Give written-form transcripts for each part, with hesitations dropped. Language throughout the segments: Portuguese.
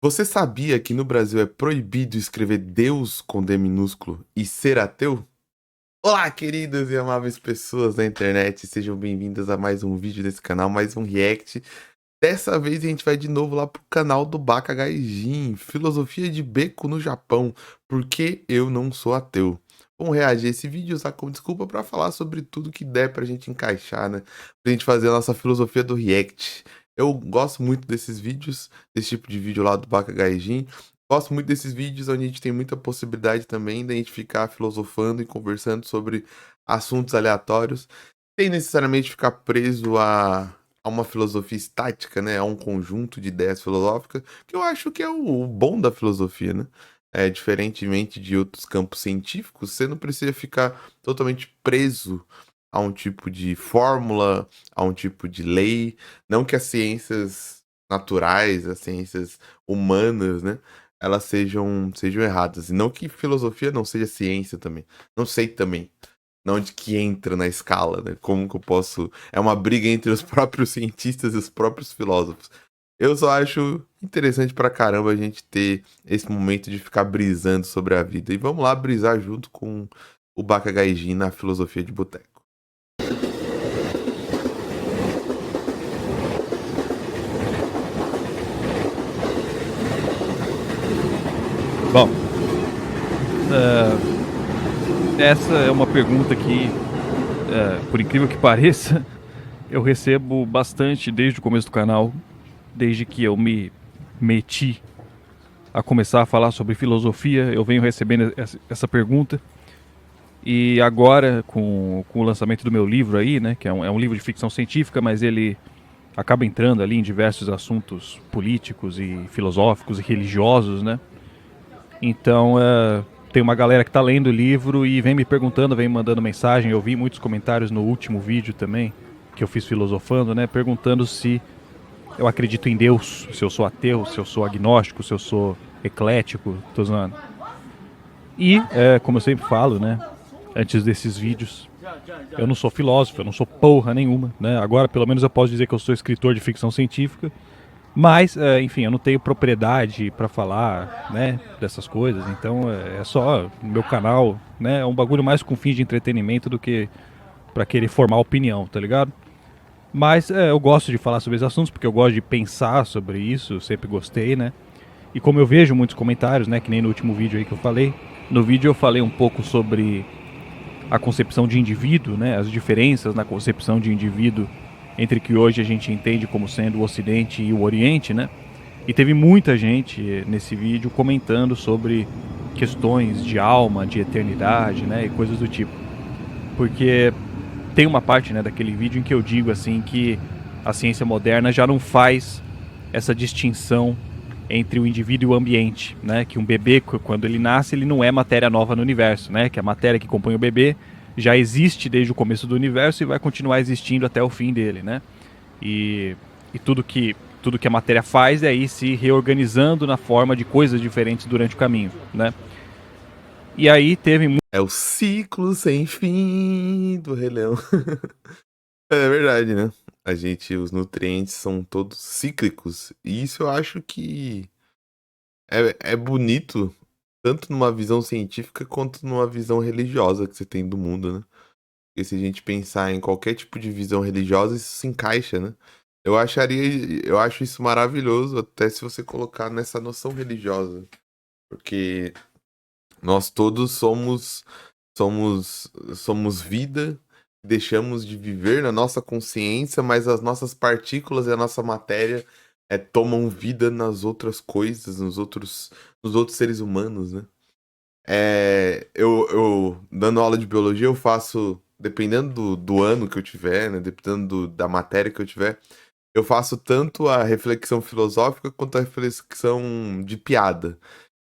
Você sabia que no Brasil é proibido escrever Deus com D minúsculo e ser ateu? Olá, queridas e amáveis pessoas da internet, sejam bem-vindas a mais um vídeo desse canal, mais um react. Dessa vez a gente vai de novo lá pro canal do Baka Gaijin, Filosofia de Beco no Japão, porque eu não sou ateu. Vamos reagir a esse vídeo e usar como desculpa para falar sobre tudo que der pra gente encaixar, né? Pra gente fazer a nossa filosofia do react. Eu gosto muito desses vídeos, desse tipo de vídeo lá do Baka Gaijin. Gosto muito desses vídeos onde a gente tem muita possibilidade também da gente ficar filosofando e conversando sobre assuntos aleatórios, sem necessariamente ficar preso a uma filosofia estática, né? A um conjunto de ideias filosóficas, que eu acho que é o bom da filosofia, né? Diferentemente de outros campos científicos, você não precisa ficar totalmente preso a um tipo de fórmula, a um tipo de lei. Não que as ciências naturais, as ciências humanas, né? Elas sejam erradas. E não que filosofia não seja ciência também. Não sei também onde que entra na escala, né? Como que eu posso. É uma briga entre os próprios cientistas e os próprios filósofos. Eu só acho interessante pra caramba a gente ter esse momento de ficar brisando sobre a vida. E vamos lá brisar junto com o Baka Gaijin na filosofia de boteco. Bom, essa é uma pergunta que, por incrível que pareça, eu recebo bastante desde o começo do canal, desde que eu me meti a começar a falar sobre filosofia, eu venho recebendo essa pergunta. E agora, com o lançamento do meu livro aí, né, que é um livro de ficção científica, mas ele acaba entrando ali em diversos assuntos políticos e filosóficos e religiosos, né? Então, tem uma galera que tá lendo o livro e vem me perguntando, vem me mandando mensagem. Eu vi muitos comentários no último vídeo também, que eu fiz filosofando, né? Perguntando se eu acredito em Deus, se eu sou ateu, se eu sou agnóstico, se eu sou eclético, tô zoando. E, como eu sempre falo, né? Antes desses vídeos, eu não sou filósofo, eu não sou porra nenhuma, né? Agora, pelo menos, eu posso dizer que eu sou escritor de ficção científica. Mas, enfim, eu não tenho propriedade para falar, né, dessas coisas. Então, é só meu canal, né, é um bagulho mais com fins de entretenimento do que para querer formar opinião, tá ligado? Mas eu gosto de falar sobre esses assuntos porque eu gosto de pensar sobre isso, sempre gostei, né? E como eu vejo muitos comentários, né, que nem no último vídeo aí que eu falei, no vídeo eu falei um pouco sobre a concepção de indivíduo, né, as diferenças na concepção de indivíduo entre o que hoje a gente entende como sendo o Ocidente e o Oriente, né? E teve muita gente nesse vídeo comentando sobre questões de alma, de eternidade, né, e coisas do tipo. Porque tem uma parte, né, daquele vídeo em que eu digo assim que a ciência moderna já não faz essa distinção entre o indivíduo e o ambiente, né? Que um bebê, quando ele nasce, ele não é matéria nova no universo, né? Que a matéria que compõe o bebê já existe desde o começo do universo e vai continuar existindo até o fim dele, né? E, e tudo que a matéria faz é ir se reorganizando na forma de coisas diferentes durante o caminho, né? E aí teve É o ciclo sem fim do Rei Leão. É verdade, né? Os nutrientes são todos cíclicos. E isso eu acho que é bonito, tanto numa visão científica quanto numa visão religiosa que você tem do mundo, né? Porque se a gente pensar em qualquer tipo de visão religiosa, isso se encaixa, né? Eu acho isso maravilhoso, até se você colocar nessa noção religiosa. Porque nós todos somos vida, deixamos de viver na nossa consciência, mas as nossas partículas e a nossa matéria tomam vida nas outras coisas, nos outros seres humanos, né? Eu, dando aula de biologia, eu faço, dependendo do ano que eu tiver, né? Dependendo da matéria que eu tiver, eu faço tanto a reflexão filosófica quanto a reflexão de piada.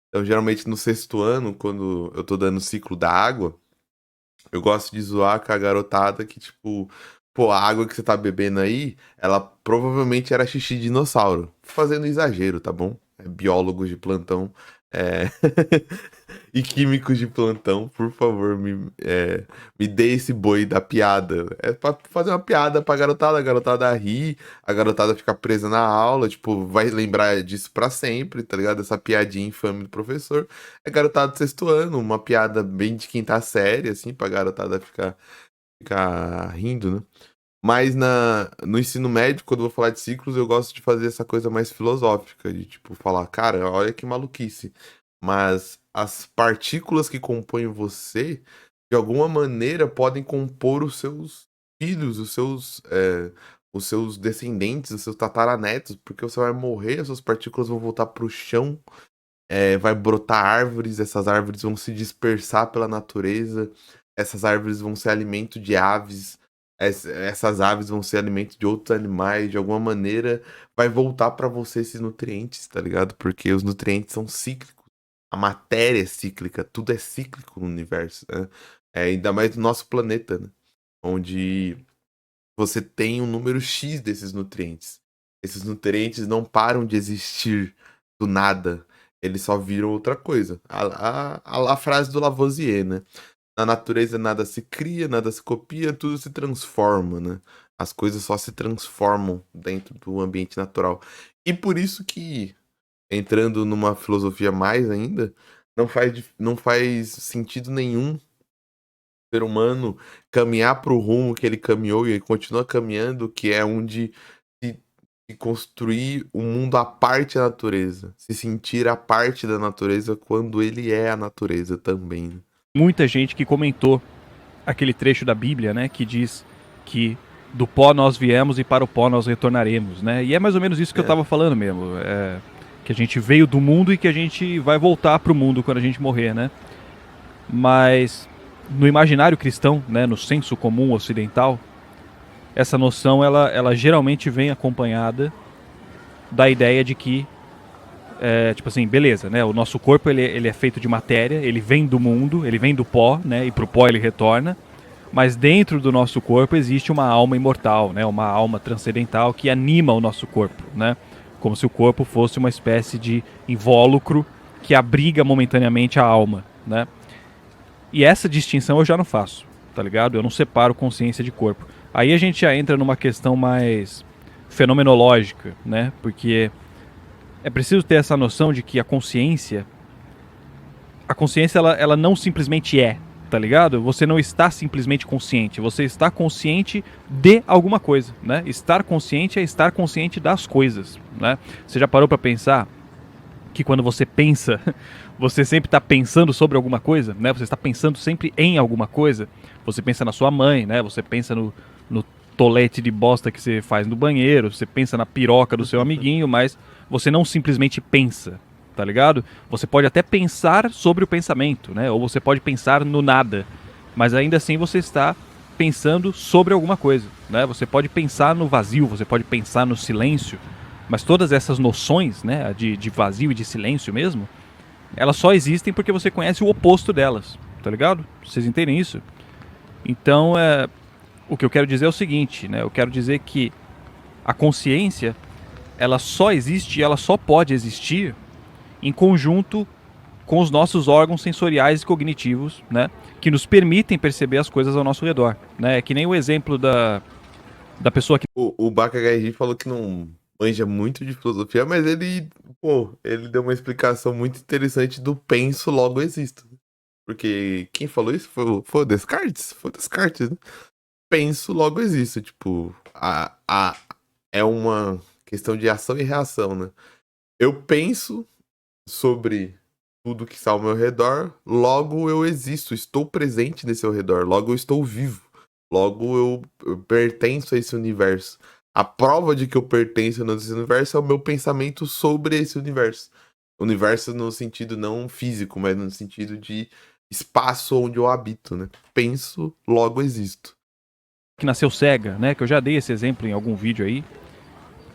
Então, geralmente no sexto ano, quando eu tô dando o ciclo da água, eu gosto de zoar com a garotada que, tipo, pô, a água que você tá bebendo aí, ela provavelmente era xixi de dinossauro. Fazendo exagero, tá bom? Biólogos de plantão É... e químicos de plantão, por favor, me dê esse boi da piada. É pra fazer uma piada pra garotada, a garotada rir, a garotada ficar presa na aula, tipo, vai lembrar disso pra sempre, tá ligado? Essa piadinha infame do professor. É garotada do sexto ano, uma piada bem de quinta série, assim, pra garotada ficar rindo, né? Mas no ensino médio, quando eu vou falar de ciclos, eu gosto de fazer essa coisa mais filosófica, de tipo, falar, cara, olha que maluquice. Mas as partículas que compõem você, de alguma maneira, podem compor os seus filhos, os seus descendentes, os seus tataranetos, porque você vai morrer, as suas partículas vão voltar pro chão, vai brotar árvores, essas árvores vão se dispersar pela natureza, essas árvores vão ser alimento de aves, essas aves vão ser alimento de outros animais, de alguma maneira vai voltar pra você esses nutrientes, tá ligado? Porque os nutrientes são cíclicos, a matéria é cíclica, tudo é cíclico no universo, né? Ainda mais no nosso planeta, né? Onde você tem um número X desses nutrientes. Esses nutrientes não param de existir do nada. Eles só viram outra coisa. A frase do Lavoisier, né? Na natureza nada se cria, nada se copia, tudo se transforma, né? As coisas só se transformam dentro do ambiente natural. E por isso que, entrando numa filosofia mais ainda, não faz sentido nenhum ser humano caminhar para o rumo que ele caminhou e ele continua caminhando, que é onde se construir um mundo à parte da natureza, se sentir a parte da natureza quando ele é a natureza também, né? Muita gente que comentou aquele trecho da Bíblia, né, que diz que do pó nós viemos e para o pó nós retornaremos, né? E é mais ou menos isso que eu tava falando mesmo, que a gente veio do mundo e que a gente vai voltar pro mundo quando a gente morrer, né? Mas no imaginário cristão, né, no senso comum ocidental, essa noção ela geralmente vem acompanhada da ideia de que tipo assim, beleza, né? O nosso corpo ele é feito de matéria, ele vem do mundo, ele vem do pó, né? E pro pó ele retorna. Mas dentro do nosso corpo existe uma alma imortal, né? Uma alma transcendental que anima o nosso corpo, né? Como se o corpo fosse uma espécie de invólucro que abriga momentaneamente a alma, né? E essa distinção eu já não faço, tá ligado? Eu não separo consciência de corpo. Aí a gente já entra numa questão mais fenomenológica, né? Porque é preciso ter essa noção de que a consciência ela não simplesmente é, tá ligado? Você não está simplesmente consciente, você está consciente de alguma coisa, né? Estar consciente é estar consciente das coisas, né? Você já parou pra pensar que quando você pensa, você sempre está pensando sobre alguma coisa, né? Você está pensando sempre em alguma coisa. Você pensa na sua mãe, né? Você pensa no tolete de bosta que você faz no banheiro, você pensa na piroca do seu amiguinho, mas você não simplesmente pensa, tá ligado? Você pode até pensar sobre o pensamento, né? Ou você pode pensar no nada, mas ainda assim você está pensando sobre alguma coisa, né? Você pode pensar no vazio, você pode pensar no silêncio, mas todas essas noções, né, de vazio e de silêncio mesmo, elas só existem porque você conhece o oposto delas, tá ligado? Vocês entendem isso? Então, o que eu quero dizer é o seguinte, né? Eu quero dizer que a consciência, ela só existe e ela só pode existir em conjunto com os nossos órgãos sensoriais e cognitivos, né? Que nos permitem perceber as coisas ao nosso redor, né? É que nem o exemplo da pessoa que... O Bakagari falou que não manja muito de filosofia, mas ele deu uma explicação muito interessante do penso, logo existo. Porque quem falou isso foi o Descartes? Foi o Descartes, né? Penso, logo existo. Tipo, é uma questão de ação e reação, né? Eu penso sobre tudo que está ao meu redor, logo eu existo, estou presente nesse ao redor, logo eu estou vivo, logo eu pertenço a esse universo. A prova de que eu pertenço nesse universo é o meu pensamento sobre esse universo. Universo no sentido não físico, mas no sentido de espaço onde eu habito, né? Penso, logo existo. Que nasceu cega, né? Que eu já dei esse exemplo em algum vídeo aí,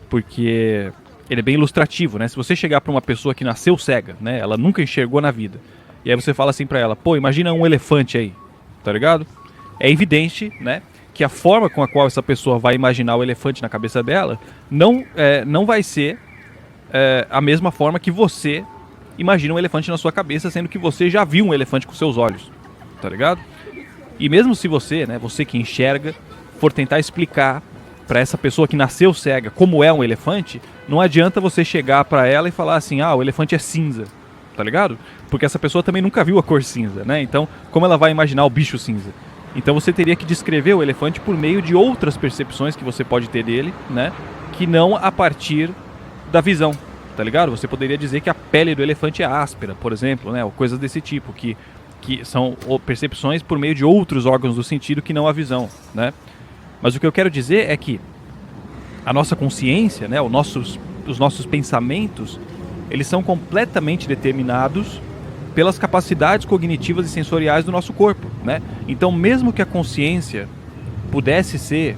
porque ele é bem ilustrativo, né? Se você chegar pra uma pessoa que nasceu cega, né? Ela nunca enxergou na vida. E aí você fala assim pra ela, pô, imagina um elefante aí, tá ligado? É evidente, né? Que a forma com a qual essa pessoa vai imaginar o elefante na cabeça dela não vai ser a mesma forma que você imagina um elefante na sua cabeça, sendo que você já viu um elefante com seus olhos, tá ligado? E mesmo se você, né, você que enxerga, for tentar explicar para essa pessoa que nasceu cega como é um elefante, não adianta você chegar para ela e falar assim, o elefante é cinza, tá ligado? Porque essa pessoa também nunca viu a cor cinza, né? Então, como ela vai imaginar o bicho cinza? Então você teria que descrever o elefante por meio de outras percepções que você pode ter dele, né? Que não a partir da visão, tá ligado? Você poderia dizer que a pele do elefante é áspera, por exemplo, né? Ou coisas desse tipo, que são percepções por meio de outros órgãos do sentido que não a visão, né? Mas o que eu quero dizer é que a nossa consciência, né? Os nossos pensamentos, eles são completamente determinados pelas capacidades cognitivas e sensoriais do nosso corpo, né? Então, mesmo que a consciência pudesse ser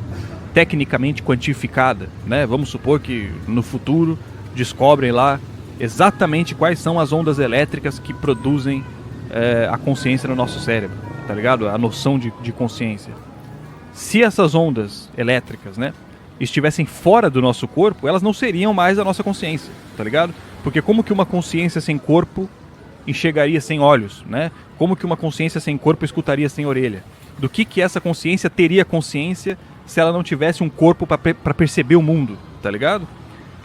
tecnicamente quantificada, né? Vamos supor que no futuro descobrem lá exatamente quais são as ondas elétricas que produzem a consciência no nosso cérebro, tá ligado? A noção de consciência. Se essas ondas elétricas, né, estivessem fora do nosso corpo, elas não seriam mais a nossa consciência, tá ligado? Porque como que uma consciência sem corpo enxergaria sem olhos, né? Como que uma consciência sem corpo escutaria sem orelha? Do que essa consciência teria consciência se ela não tivesse um corpo para perceber o mundo, tá ligado?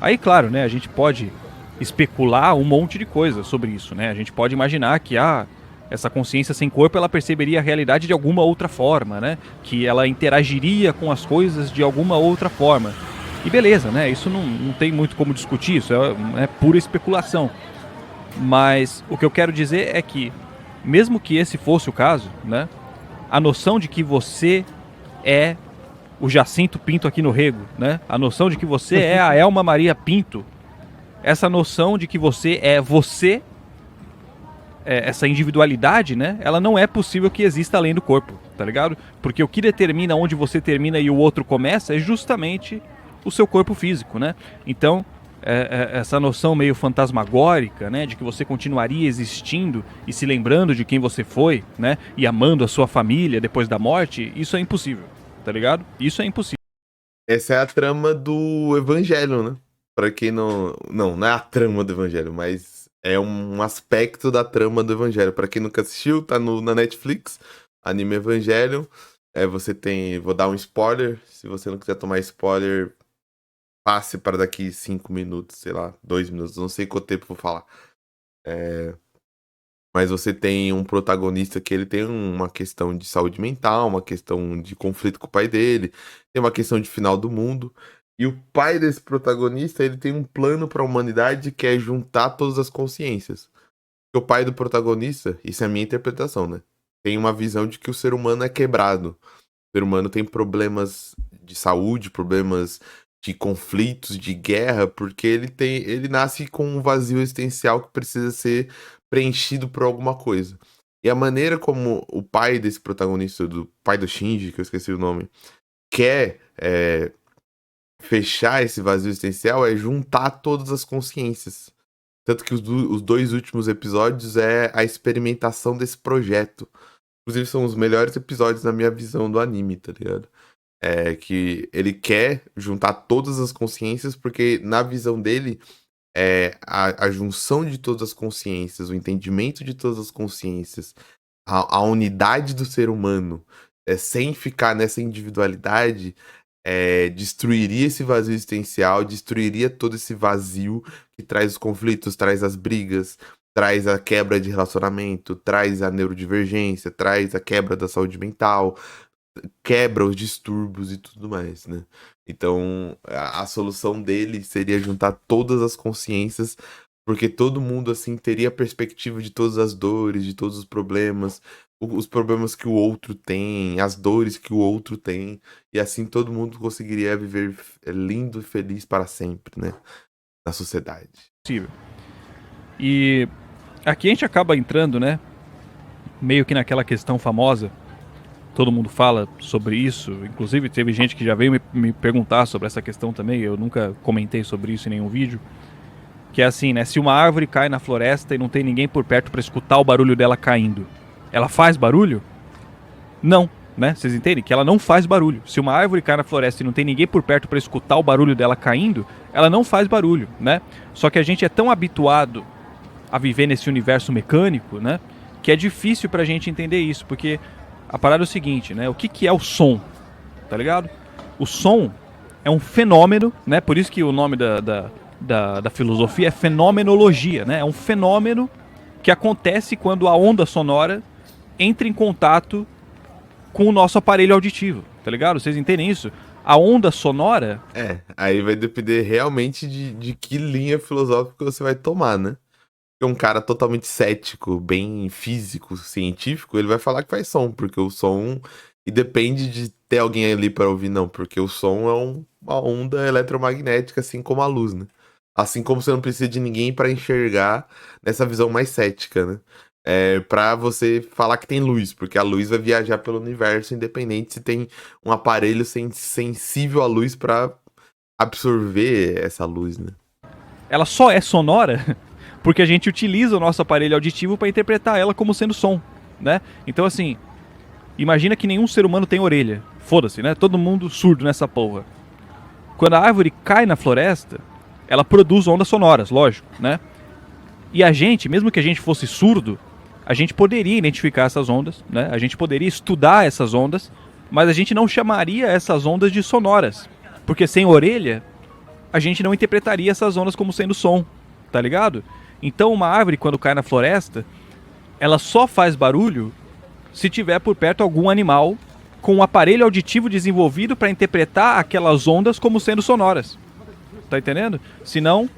Aí, claro, né, a gente pode especular um monte de coisa sobre isso, né? A gente pode imaginar que essa consciência sem corpo, ela perceberia a realidade de alguma outra forma, né? Que ela interagiria com as coisas de alguma outra forma. E beleza, né? Isso não tem muito como discutir, isso é pura especulação. Mas o que eu quero dizer é que, mesmo que esse fosse o caso, né? A noção de que você é o Jacinto Pinto aqui no Rego, né? A noção de que você é a Elma Maria Pinto, essa noção de que você, essa individualidade, né? Ela não é possível que exista além do corpo, tá ligado? Porque o que determina onde você termina e o outro começa é justamente o seu corpo físico, né? Então, essa noção meio fantasmagórica, né? De que você continuaria existindo e se lembrando de quem você foi, né? E amando a sua família depois da morte, isso é impossível, tá ligado? Isso é impossível. Essa é a trama do Evangelho, né? Pra quem não... Não é a trama do Evangelho, mas é um aspecto da trama do Evangelho. Pra quem nunca assistiu, tá na Netflix, anime Evangelho. Você tem... Vou dar um spoiler. Se você não quiser tomar spoiler, passe para daqui 5 minutos, sei lá, 2 minutos. Não sei quanto tempo vou falar. Mas você tem um protagonista que ele tem uma questão de saúde mental, uma questão de conflito com o pai dele, tem uma questão de final do mundo. E o pai desse protagonista, ele tem um plano para a humanidade que é juntar todas as consciências. O pai do protagonista, isso é a minha interpretação, né? Tem uma visão de que o ser humano é quebrado. O ser humano tem problemas de saúde, problemas de conflitos, de guerra, porque ele nasce com um vazio existencial que precisa ser preenchido por alguma coisa. E a maneira como o pai desse protagonista, do pai do Shinji, que eu esqueci o nome, quer fechar esse vazio existencial é juntar todas as consciências. Tanto que os 2 últimos episódios é a experimentação desse projeto. Inclusive são os melhores episódios na minha visão do anime, tá ligado? Que ele quer juntar todas as consciências porque na visão dele a junção de todas as consciências, o entendimento de todas as consciências, a unidade do ser humano, sem ficar nessa individualidade, destruiria esse vazio existencial, destruiria todo esse vazio que traz os conflitos, traz as brigas, traz a quebra de relacionamento, traz a neurodivergência, traz a quebra da saúde mental, quebra os distúrbios e tudo mais, né? Então, a solução dele seria juntar todas as consciências, porque todo mundo, assim, teria a perspectiva de todas as dores, de todos os problemas que o outro tem, as dores que o outro tem, e assim todo mundo conseguiria viver lindo e feliz para sempre, né? Na sociedade. Possível. E aqui a gente acaba entrando, né? Meio que naquela questão famosa. Todo mundo fala sobre isso, inclusive teve gente que já veio me perguntar sobre essa questão também, eu nunca comentei sobre isso em nenhum vídeo, que é assim, né, se uma árvore cai na floresta e não tem ninguém por perto para escutar o barulho dela caindo, ela faz barulho? Não, né, vocês entendem? Que ela não faz barulho. Se uma árvore cai na floresta e não tem ninguém por perto para escutar o barulho dela caindo, ela não faz barulho, né? Só que a gente é tão habituado a viver nesse universo mecânico, né? Que é difícil pra gente entender isso, porque a parada é o seguinte, né? O que é o som, tá ligado? O som é um fenômeno, né? Por isso que o nome da filosofia é fenomenologia, né? É um fenômeno que acontece quando a onda sonora entra em contato com o nosso aparelho auditivo, tá ligado? Vocês entendem isso? A onda sonora... Aí vai depender realmente de que linha filosófica você vai tomar, né? Porque um cara totalmente cético, bem físico, científico, ele vai falar que faz som, porque o som... E depende de ter alguém ali para ouvir, não, porque o som é uma onda eletromagnética, assim como a luz, né? Assim como você não precisa de ninguém para enxergar nessa visão mais cética, né? Pra você falar que tem luz, porque a luz vai viajar pelo universo, independente se tem um aparelho sensível à luz para absorver essa luz, né? Ela só é sonora porque a gente utiliza o nosso aparelho auditivo para interpretar ela como sendo som, né? Então, assim, imagina que nenhum ser humano tem orelha. Foda-se, né? Todo mundo surdo nessa porra. Quando a árvore cai na floresta, ela produz ondas sonoras, lógico, né? E a gente, mesmo que a gente fosse surdo, a gente poderia identificar essas ondas, né? A gente poderia estudar essas ondas, mas a gente não chamaria essas ondas de sonoras. Porque sem orelha, a gente não interpretaria essas ondas como sendo som, tá ligado? Então uma árvore, quando cai na floresta, ela só faz barulho se tiver por perto algum animal com um aparelho auditivo desenvolvido para interpretar aquelas ondas como sendo sonoras. Tá entendendo? Senão,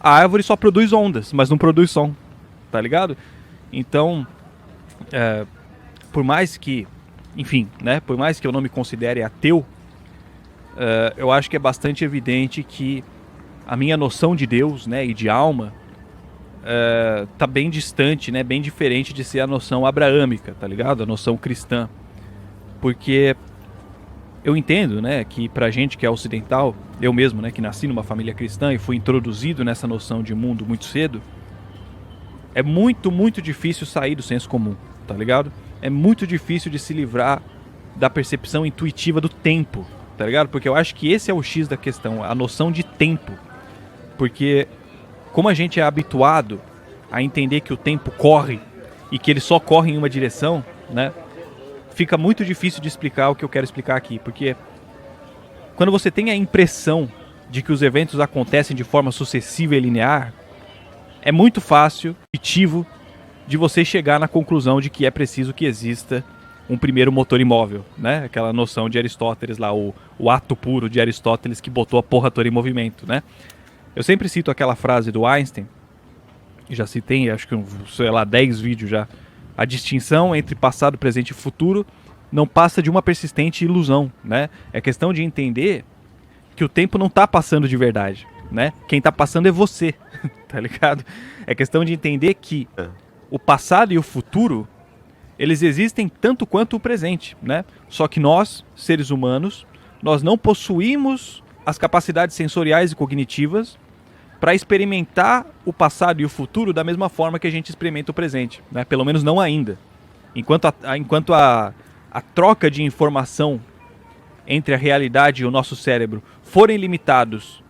a árvore só produz ondas, mas não produz som. Tá ligado? Então, por mais que, enfim, né? Por mais que eu não me considere ateu, eu acho que é bastante evidente que a minha noção de Deus, né, e de alma, tá bem distante, né, bem diferente de ser a noção abraâmica, tá ligado? A noção cristã. Porque eu entendo, né, que pra gente que é ocidental, eu mesmo, né, que nasci numa família cristã e fui introduzido nessa noção de mundo muito cedo, é muito, muito difícil sair do senso comum, tá ligado? É muito difícil de se livrar da percepção intuitiva do tempo, tá ligado? Porque eu acho que esse é o X da questão, a noção de tempo. Porque como a gente é habituado a entender que o tempo corre e que ele só corre em uma direção, né? Fica muito difícil de explicar o que eu quero explicar aqui. Porque quando você tem a impressão de que os eventos acontecem de forma sucessiva e linear, é muito fácil, intuitivo, de você chegar na conclusão de que é preciso que exista um primeiro motor imóvel, né? Aquela noção de Aristóteles lá, o ato puro de Aristóteles que botou a porra toda em movimento, né? Eu sempre cito aquela frase do Einstein, já citei, acho que, sei lá, 10 vídeos já. A distinção entre passado, presente e futuro não passa de uma persistente ilusão, né? É questão de entender que o tempo não está passando de verdade, né? Quem está passando é você, tá ligado? É questão de entender que o passado e o futuro, eles existem tanto quanto o presente, né? Só que nós, seres humanos, nós não possuímos as capacidades sensoriais e cognitivas para experimentar o passado e o futuro da mesma forma que a gente experimenta o presente, né? Pelo menos não ainda. Enquanto a troca de informação entre a realidade e o nosso cérebro forem limitados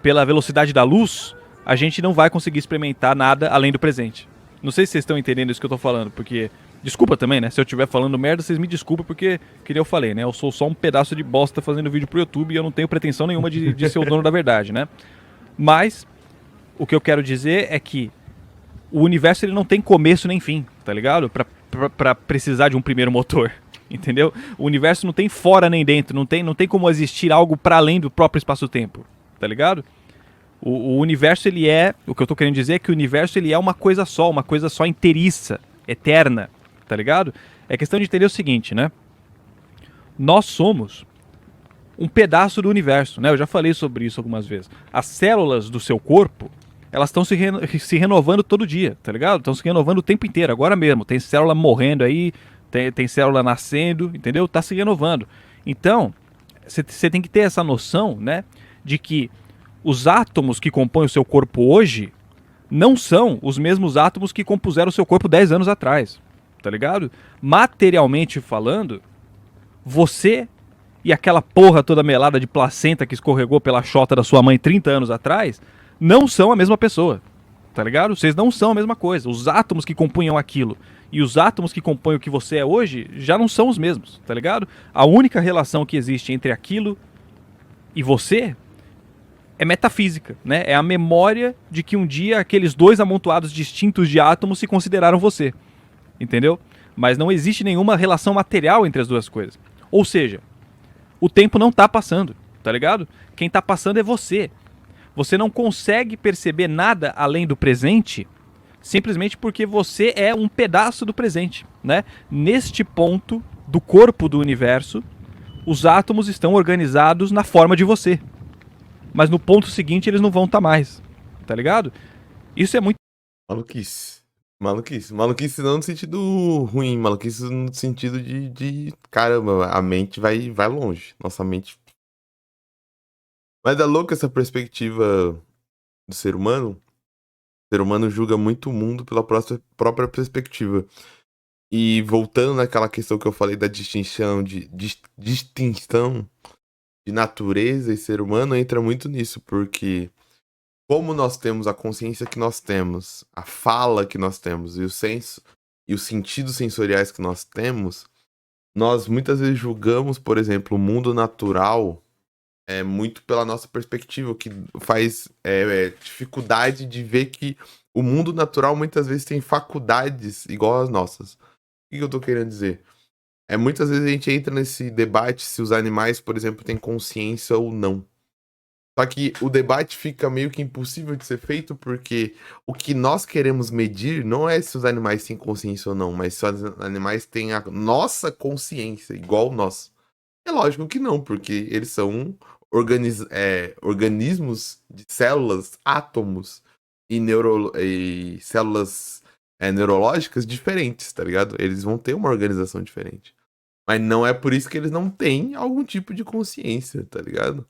pela velocidade da luz, a gente não vai conseguir experimentar nada além do presente. Não sei se vocês estão entendendo isso que eu tô falando, porque... Desculpa também, né? Se eu estiver falando merda, vocês me desculpem, porque, que nem eu falei, né? Eu sou só um pedaço de bosta fazendo vídeo pro YouTube e eu não tenho pretensão nenhuma de ser o dono da verdade, né? Mas, o que eu quero dizer é que o universo ele não tem começo nem fim, tá ligado? Pra precisar de um primeiro motor, entendeu? O universo não tem fora nem dentro, não tem como existir algo para além do próprio espaço-tempo, tá ligado? O universo, ele é... O que eu tô querendo dizer é que o universo, ele é uma coisa só inteiriça, eterna, tá ligado? É questão de entender o seguinte, né? Nós somos um pedaço do universo, né? Eu já falei sobre isso algumas vezes. As células do seu corpo, elas estão se renovando todo dia, tá ligado? Estão se renovando o tempo inteiro, agora mesmo. Tem célula morrendo aí, tem célula nascendo, entendeu? Tá se renovando. Então, você tem que ter essa noção, né? De que os átomos que compõem o seu corpo hoje não são os mesmos átomos que compuseram o seu corpo 10 anos atrás, tá ligado? Materialmente falando, você e aquela porra toda melada de placenta que escorregou pela chota da sua mãe 30 anos atrás não são a mesma pessoa, tá ligado? Vocês não são a mesma coisa. Os átomos que compunham aquilo e os átomos que compõem o que você é hoje já não são os mesmos, tá ligado? A única relação que existe entre aquilo e você é metafísica, né? É a memória de que um dia aqueles dois amontoados distintos de átomos se consideraram você, entendeu? Mas não existe nenhuma relação material entre as duas coisas. Ou seja, o tempo não tá passando, tá ligado? Quem tá passando é você. Você não consegue perceber nada além do presente simplesmente porque você é um pedaço do presente, né? Neste ponto do corpo do universo, os átomos estão organizados na forma de você. Mas no ponto seguinte eles não vão estar mais, tá ligado? Isso é muito... Maluquice. Maluquice. Maluquice não no sentido ruim, maluquice no sentido caramba, a mente vai longe. Nossa mente. Mas é louco essa perspectiva do ser humano. O ser humano julga muito o mundo pela própria perspectiva. E voltando naquela questão que eu falei da distinção distinção de natureza e ser humano, entra muito nisso, porque como nós temos a consciência que nós temos, a fala que nós temos e o senso e os sentidos sensoriais que nós temos, nós muitas vezes julgamos, por exemplo, o mundo natural muito pela nossa perspectiva, o que faz dificuldade de ver que o mundo natural muitas vezes tem faculdades igual às nossas. O que eu tô querendo dizer? Muitas vezes a gente entra nesse debate se os animais, por exemplo, têm consciência ou não. Só que o debate fica meio que impossível de ser feito porque o que nós queremos medir não é se os animais têm consciência ou não, mas se os animais têm a nossa consciência, igual nós. É lógico que não, porque eles são organismos de células, átomos e células neurológicas diferentes, tá ligado? Eles vão ter uma organização diferente. Mas não é por isso que eles não têm algum tipo de consciência, tá ligado?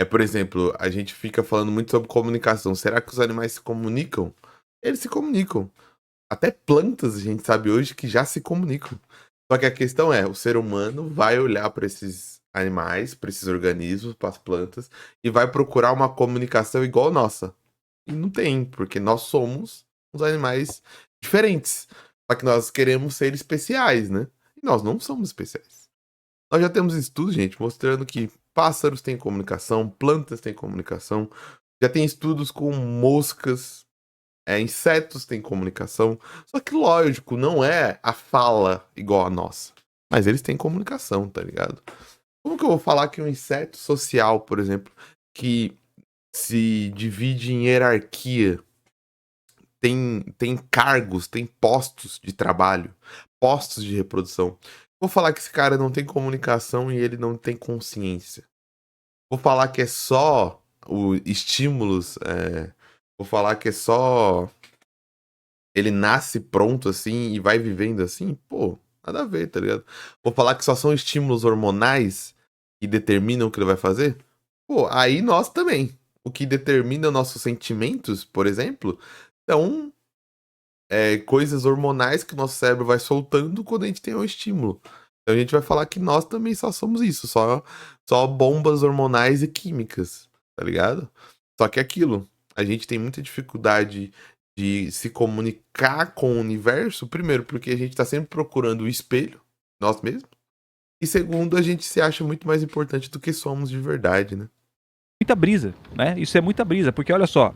Por exemplo, a gente fica falando muito sobre comunicação. Será que os animais se comunicam? Eles se comunicam. Até plantas a gente sabe hoje que já se comunicam. Só que a questão é, o ser humano vai olhar para esses animais, para esses organismos, para as plantas, e vai procurar uma comunicação igual a nossa. E não tem, porque nós somos uns animais diferentes. Só que nós queremos ser especiais, né? E nós não somos especiais. Nós já temos estudos, gente, mostrando que pássaros têm comunicação, plantas têm comunicação. Já tem estudos com moscas, insetos têm comunicação. Só que, lógico, não é a fala igual a nossa. Mas eles têm comunicação, tá ligado? Como que eu vou falar que um inseto social, por exemplo, que se divide em hierarquia, tem cargos, tem postos de trabalho, postos de reprodução. Vou falar que esse cara não tem comunicação e ele não tem consciência. Vou falar que é só estímulos, vou falar que é só ele nasce pronto assim e vai vivendo assim, pô, nada a ver, tá ligado? Vou falar que só são estímulos hormonais que determinam o que ele vai fazer, pô, aí nós também. O que determina nossos sentimentos, por exemplo, são coisas hormonais que o nosso cérebro vai soltando quando a gente tem um estímulo. Então a gente vai falar que nós também só somos isso, só bombas hormonais e químicas, tá ligado? Só que é aquilo, a gente tem muita dificuldade de se comunicar com o universo, primeiro, porque a gente tá sempre procurando o espelho, nós mesmos, e segundo, a gente se acha muito mais importante do que somos de verdade, né? Muita brisa, né? Isso é muita brisa, porque olha só,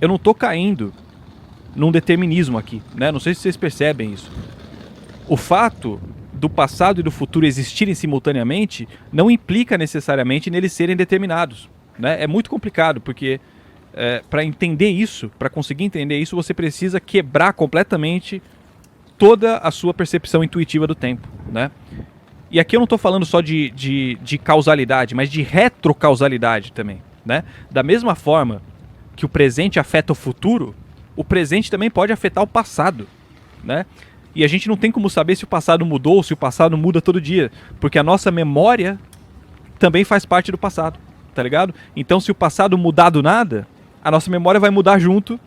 eu não tô caindo num determinismo aqui, né? Não sei se vocês percebem isso. O fato do passado e do futuro existirem simultaneamente não implica necessariamente neles serem determinados, né? É muito complicado, porque para entender isso, para conseguir entender isso, você precisa quebrar completamente toda a sua percepção intuitiva do tempo, né? E aqui eu não estou falando só de causalidade, mas de retrocausalidade também, né? Da mesma forma que o presente afeta o futuro, o presente também pode afetar o passado, né? E a gente não tem como saber se o passado mudou ou se o passado muda todo dia, porque a nossa memória também faz parte do passado, tá ligado? Então se o passado mudar do nada, a nossa memória vai mudar junto.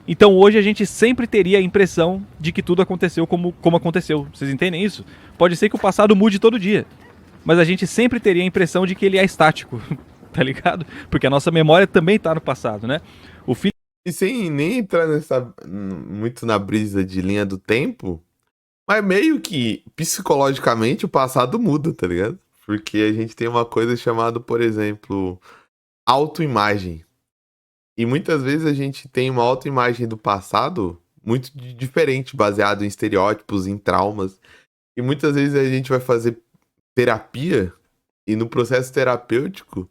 Então hoje a gente sempre teria a impressão de que tudo aconteceu como aconteceu. Vocês entendem isso? Pode ser que o passado mude todo dia, mas a gente sempre teria a impressão de que ele é estático, tá ligado? Porque a nossa memória também tá no passado, né? O filho E sem nem entrar muito na brisa de linha do tempo, mas meio que psicologicamente o passado muda, tá ligado? Porque a gente tem uma coisa chamada, por exemplo, autoimagem. E muitas vezes a gente tem uma autoimagem do passado muito diferente, baseado em estereótipos, em traumas. E muitas vezes a gente vai fazer terapia e no processo terapêutico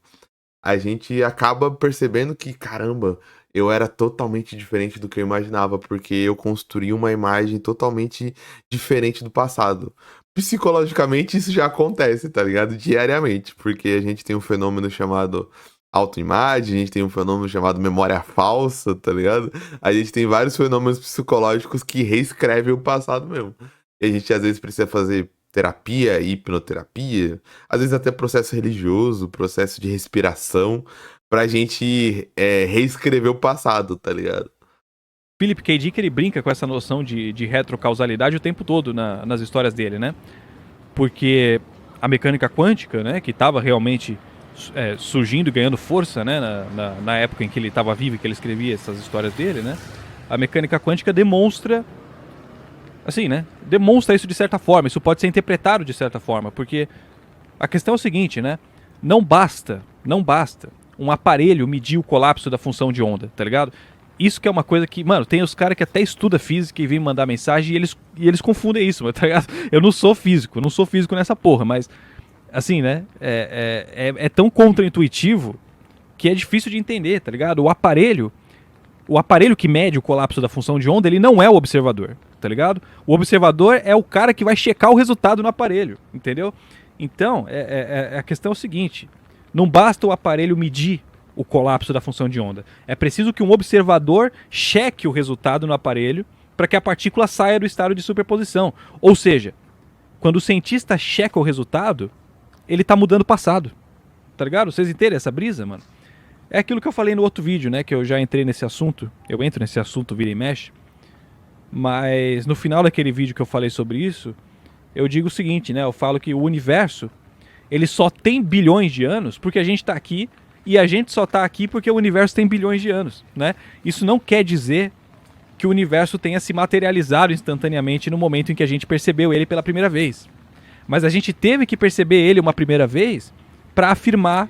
a gente acaba percebendo que, caramba, eu era totalmente diferente do que eu imaginava, porque eu construí uma imagem totalmente diferente do passado. Psicologicamente, isso já acontece, tá ligado? Diariamente, porque a gente tem um fenômeno chamado autoimagem, a gente tem um fenômeno chamado memória falsa, tá ligado? A gente tem vários fenômenos psicológicos que reescrevem o passado mesmo. E a gente às vezes precisa fazer terapia, hipnoterapia, às vezes até processo religioso, processo de respiração, pra gente reescrever o passado, tá ligado? Philip K. Dick, ele brinca com essa noção de retrocausalidade o tempo todo nas histórias dele, né? Porque a mecânica quântica, né, que estava realmente surgindo e ganhando força, né, na época em que ele estava vivo e que ele escrevia essas histórias dele, né? A mecânica quântica demonstra, assim, né? Demonstra isso de certa forma, isso pode ser interpretado de certa forma, porque a questão é o seguinte, né? Não basta um aparelho medir o colapso da função de onda, tá ligado? Isso que é uma coisa que, mano, tem os caras que até estudam física e vêm mandar mensagem e eles confundem isso, tá ligado? Eu não sou físico nessa porra, mas, assim, né? É tão contraintuitivo que é difícil de entender, tá ligado? O aparelho que mede o colapso da função de onda, ele não é o observador, tá ligado? O observador é o cara que vai checar o resultado no aparelho, entendeu? Então, a questão é o seguinte: não basta o aparelho medir o colapso da função de onda. É preciso que um observador cheque o resultado no aparelho para que a partícula saia do estado de superposição. Ou seja, quando o cientista checa o resultado, ele está mudando o passado. Tá ligado? Vocês entendem essa brisa, mano? É aquilo que eu falei no outro vídeo, né? Que eu já entrei nesse assunto. Eu entro nesse assunto, vira e mexe. Mas no final daquele vídeo que eu falei sobre isso, eu digo o seguinte, né? Eu falo que o universo, ele só tem bilhões de anos porque a gente está aqui, e a gente só está aqui porque o universo tem bilhões de anos, né? Isso não quer dizer que o universo tenha se materializado instantaneamente no momento em que a gente percebeu ele pela primeira vez. Mas a gente teve que perceber ele uma primeira vez para afirmar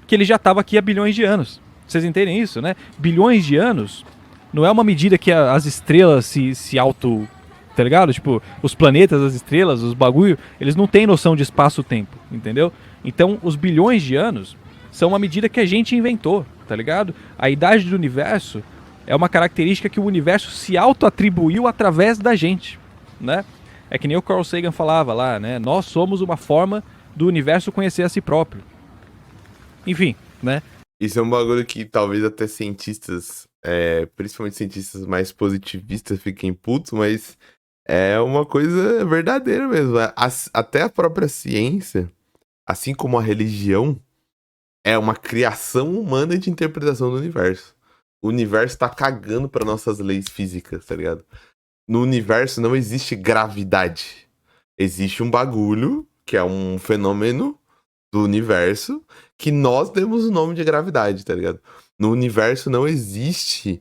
que ele já estava aqui há bilhões de anos. Vocês entendem isso, né? Bilhões de anos não é uma medida que as estrelas se auto... Tá ligado? Tipo, os planetas, as estrelas, os bagulho, eles não têm noção de espaço-tempo, entendeu? Então, os bilhões de anos são uma medida que a gente inventou, tá ligado? A idade do universo é uma característica que o universo se auto-atribuiu através da gente, né? É que nem o Carl Sagan falava lá, né? Nós somos uma forma do universo conhecer a si próprio. Enfim, né? Isso é um bagulho que talvez até cientistas, principalmente cientistas mais positivistas, fiquem putos, mas é uma coisa verdadeira mesmo. Até a própria ciência, assim como a religião, é uma criação humana de interpretação do universo. O universo tá cagando para nossas leis físicas, tá ligado? No universo não existe gravidade. Existe um bagulho, que é um fenômeno do universo, que nós demos o nome de gravidade, tá ligado? No universo não existe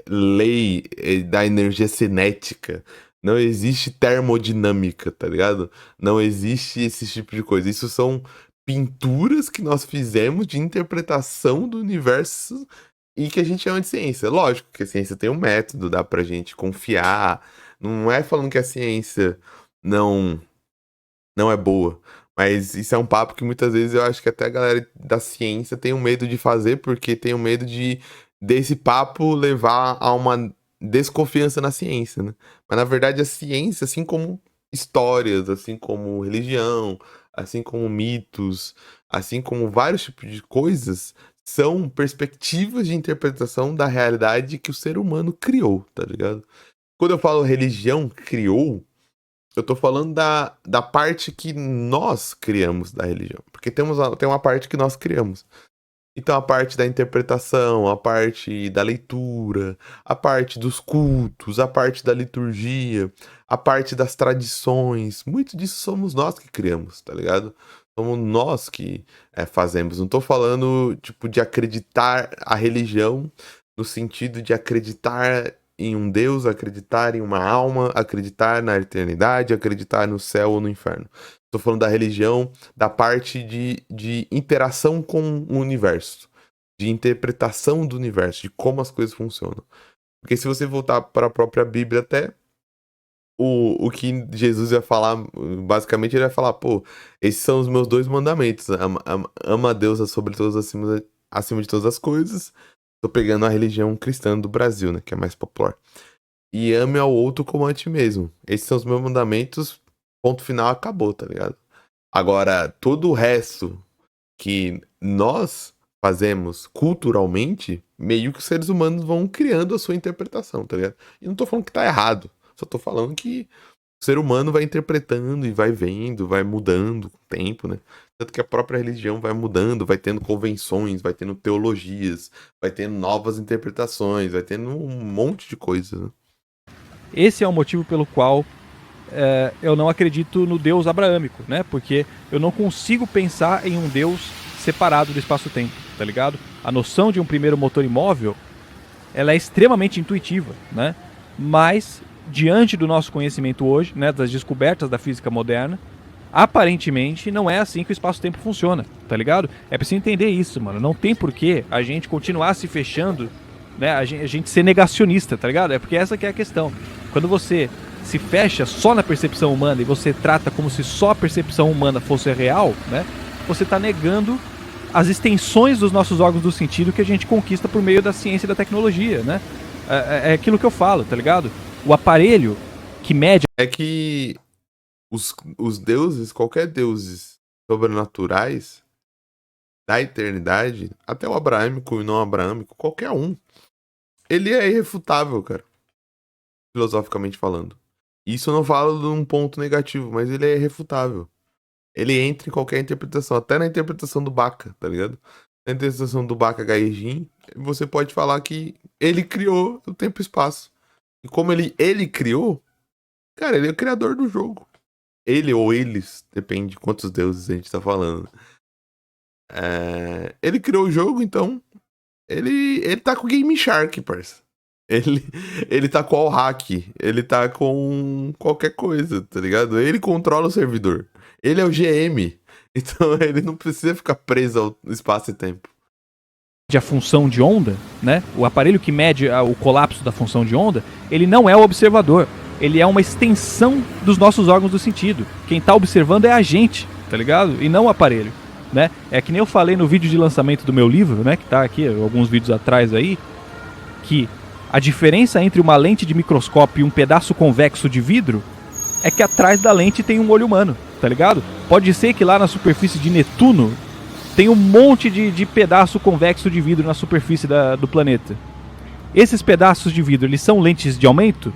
lei da energia cinética. Não existe termodinâmica, tá ligado? Não existe esse tipo de coisa. Isso são pinturas que nós fizemos de interpretação do universo e que a gente chama de ciência. Lógico que a ciência tem um método, dá pra gente confiar. Não é falando que a ciência não, não é boa. Mas isso é um papo que muitas vezes eu acho que até a galera da ciência tem um medo de fazer, porque tem um medo de desse papo levar a uma desconfiança na ciência, né? Mas na verdade a ciência, assim como histórias, assim como religião, assim como mitos, assim como vários tipos de coisas, são perspectivas de interpretação da realidade que o ser humano criou, tá ligado? Quando eu falo religião criou, eu tô falando da parte que nós criamos da religião. Porque tem uma parte que nós criamos. Então a parte da interpretação, a parte da leitura, a parte dos cultos, a parte da liturgia, a parte das tradições, muito disso somos nós que criamos, tá ligado? Somos nós que fazemos. Não tô falando, tipo, de acreditar a religião no sentido de acreditar em um Deus, acreditar em uma alma, acreditar na eternidade, acreditar no céu ou no inferno. Tô falando da religião, da parte de interação com o universo, de interpretação do universo, de como as coisas funcionam. Porque se você voltar para a própria Bíblia até, o que Jesus ia falar, basicamente ele vai falar, pô, esses são os meus 2 mandamentos, ama a Deus sobre todas, acima de todas as coisas. Tô pegando a religião cristã do Brasil, né, que é mais popular. E ame ao outro como a ti mesmo. Esses são os meus mandamentos, ponto final, acabou, tá ligado? Agora, todo o resto que nós fazemos culturalmente, meio que os seres humanos vão criando a sua interpretação, tá ligado? E não tô falando que tá errado, só tô falando que o ser humano vai interpretando e vai vendo, vai mudando com o tempo, né? Tanto que a própria religião vai mudando, vai tendo convenções, vai tendo teologias, vai tendo novas interpretações, vai tendo um monte de coisas, né? Esse é o motivo pelo qual eu não acredito no Deus abraâmico, né? Porque eu não consigo pensar em um Deus separado do espaço-tempo, tá ligado? A noção de um primeiro motor imóvel, ela é extremamente intuitiva, né? Mas, diante do nosso conhecimento hoje, né, das descobertas da física moderna, aparentemente não é assim que o espaço-tempo funciona, tá ligado? É preciso entender isso, mano. Não tem porquê a gente continuar se fechando, né? A gente ser negacionista, tá ligado? É porque essa que é a questão. Quando você se fecha só na percepção humana e você trata como se só a percepção humana fosse real, né? Você tá negando as extensões dos nossos órgãos do sentido que a gente conquista por meio da ciência e da tecnologia, né? É aquilo que eu falo, tá ligado? O aparelho que mede... É que os deuses, qualquer deuses sobrenaturais da eternidade, até o abraâmico e não abraâmico, qualquer um, ele é irrefutável, cara. Filosoficamente falando. Isso eu não falo de um ponto negativo, mas ele é irrefutável. Ele entra em qualquer interpretação, até na interpretação do Baka, tá ligado? Na interpretação do Baka Gaijin, você pode falar que ele criou o tempo e espaço. E como ele criou, cara, ele é o criador do jogo. Ele ou eles, depende de quantos deuses a gente tá falando. Ele criou o jogo, então ele tá com o Game Shark, parça. Ele tá com o hack, ele tá com qualquer coisa, tá ligado? Ele controla o servidor. Ele é o GM, então ele não precisa ficar preso ao espaço e tempo. A função de onda, né? O aparelho que mede o colapso da função de onda, ele não é o observador. Ele é uma extensão dos nossos órgãos do sentido. Quem tá observando é a gente, tá ligado? E não o aparelho, né? É que nem eu falei no vídeo de lançamento do meu livro, né? Que tá aqui, alguns vídeos atrás aí, que a diferença entre uma lente de microscópio e um pedaço convexo de vidro é que atrás da lente tem um olho humano, tá ligado? Pode ser que lá na superfície de Netuno tem um monte de pedaço convexo de vidro na superfície do planeta. Esses pedaços de vidro, eles são lentes de aumento?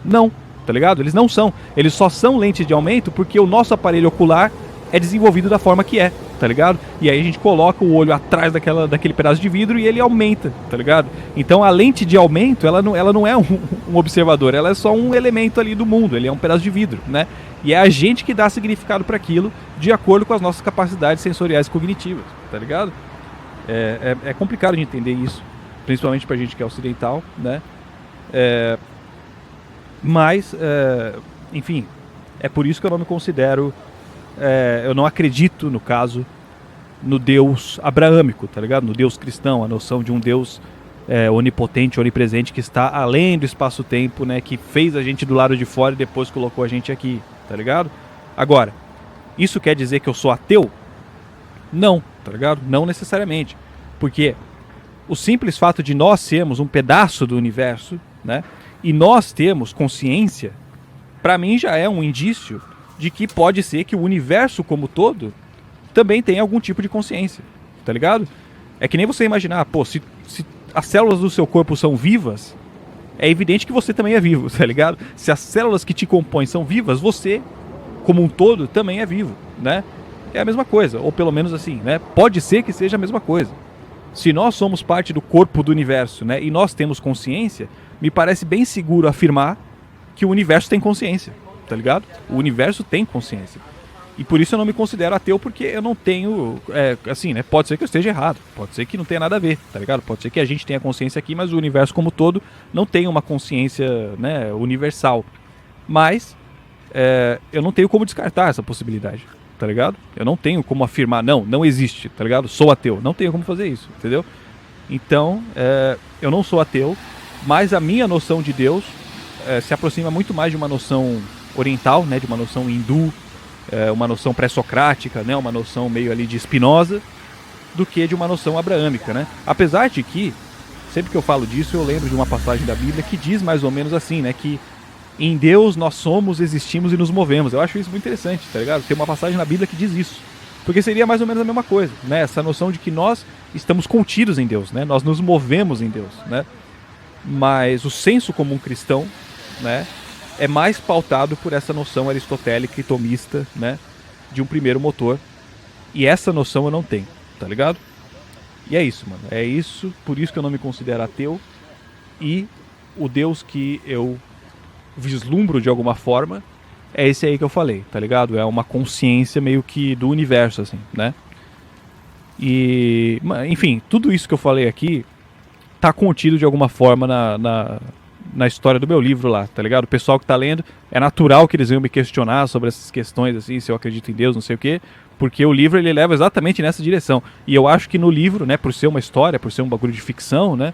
Não, tá ligado? Eles não são. Eles só são lentes de aumento porque o nosso aparelho ocular é desenvolvido da forma que é, tá ligado? E aí a gente coloca o olho atrás daquele pedaço de vidro e ele aumenta, tá ligado? Então a lente de aumento, ela não é um observador, ela é só um elemento ali do mundo, ele é um pedaço de vidro, né? E é a gente que dá significado para aquilo de acordo com as nossas capacidades sensoriais e cognitivas, tá ligado? É complicado de entender isso, principalmente pra gente que é ocidental, né? Mas, enfim, é por isso que eu não me considero... eu não acredito, no caso, no Deus abraâmico, tá ligado? No Deus cristão, a noção de um Deus onipotente, onipresente, que está além do espaço-tempo, né? Que fez a gente do lado de fora e depois colocou a gente aqui, tá ligado? Agora, isso quer dizer que eu sou ateu? Não, tá ligado? Não necessariamente. Porque o simples fato de nós sermos um pedaço do universo, né? E nós termos consciência, pra mim já é um indício de que pode ser que o universo como todo também tenha algum tipo de consciência, tá ligado? É que nem você imaginar, pô, se as células do seu corpo são vivas, é evidente que você também é vivo, tá ligado? Se as células que te compõem são vivas, você, como um todo, também é vivo, né? É a mesma coisa, ou pelo menos assim, né? Pode ser que seja a mesma coisa. Se nós somos parte do corpo do universo, né, e nós temos consciência, me parece bem seguro afirmar que o universo tem consciência, tá ligado? O universo tem consciência. E por isso eu não me considero ateu, porque eu não tenho, assim, né, pode ser que eu esteja errado, pode ser que não tenha nada a ver, tá ligado? Pode ser que a gente tenha consciência aqui, mas o universo como todo não tem uma consciência, né, universal. Mas eu não tenho como descartar essa possibilidade, tá ligado? Eu não tenho como afirmar, não existe, tá ligado? Sou ateu, não tenho como fazer isso, entendeu? Então, eu não sou ateu, mas a minha noção de Deus se aproxima muito mais de uma noção oriental, né, de uma noção hindu, uma noção pré-socrática, né, uma noção meio ali de Spinoza, do que de uma noção abraâmica, né? Apesar de que, sempre que eu falo disso, eu lembro de uma passagem da Bíblia que diz mais ou menos assim, né, que em Deus nós somos, existimos e nos movemos. Eu acho isso muito interessante, tá ligado? Tem uma passagem na Bíblia que diz isso. Porque seria mais ou menos a mesma coisa, né? Essa noção de que nós estamos contidos em Deus, né? Nós nos movemos em Deus, né? Mas o senso comum cristão, né, é mais pautado por essa noção aristotélica e tomista, né, de um primeiro motor. E essa noção eu não tenho, tá ligado? E é isso, mano. É isso, por isso que eu não me considero ateu. E o Deus que eu vislumbro de alguma forma é esse aí que eu falei, tá ligado? É uma consciência meio que do universo, assim, né? E, enfim, tudo isso que eu falei aqui tá contido de alguma forma na história do meu livro lá, tá ligado? O pessoal que tá lendo, é natural que eles venham me questionar sobre essas questões, assim, se eu acredito em Deus, não sei o quê, porque o livro ele leva exatamente nessa direção. E eu acho que no livro, né, por ser uma história, por ser um bagulho de ficção, né,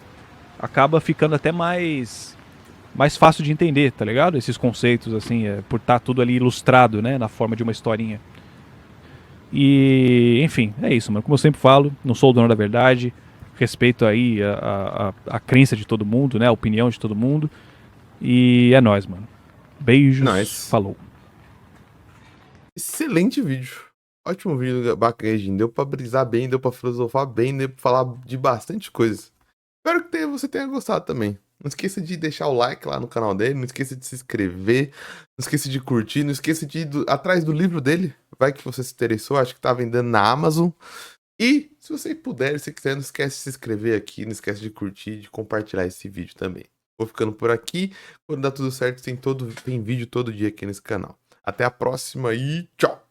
acaba ficando até mais fácil de entender, tá ligado? Esses conceitos, assim, por estar tudo ali ilustrado, né, na forma de uma historinha. E, enfim, é isso, mano. Como eu sempre falo, não sou o dono da verdade, respeito aí a crença de todo mundo, né, a opinião de todo mundo. E é nóis, mano. Beijos, Nice. falou. Excelente vídeo. Ótimo vídeo, Baquejin. Deu pra brisar bem, deu pra filosofar bem, deu pra falar de bastante coisa. Espero que você tenha gostado também. Não esqueça de deixar o like lá no canal dele, não esqueça de se inscrever, não esqueça de curtir, não esqueça de ir atrás do livro dele. Vai que você se interessou, acho que tá vendendo na Amazon. E se você puder, se quiser, não esquece de se inscrever aqui, não esquece de curtir e de compartilhar esse vídeo também. Vou ficando por aqui. Quando dá tudo certo, tem vídeo todo dia aqui nesse canal. Até a próxima e tchau!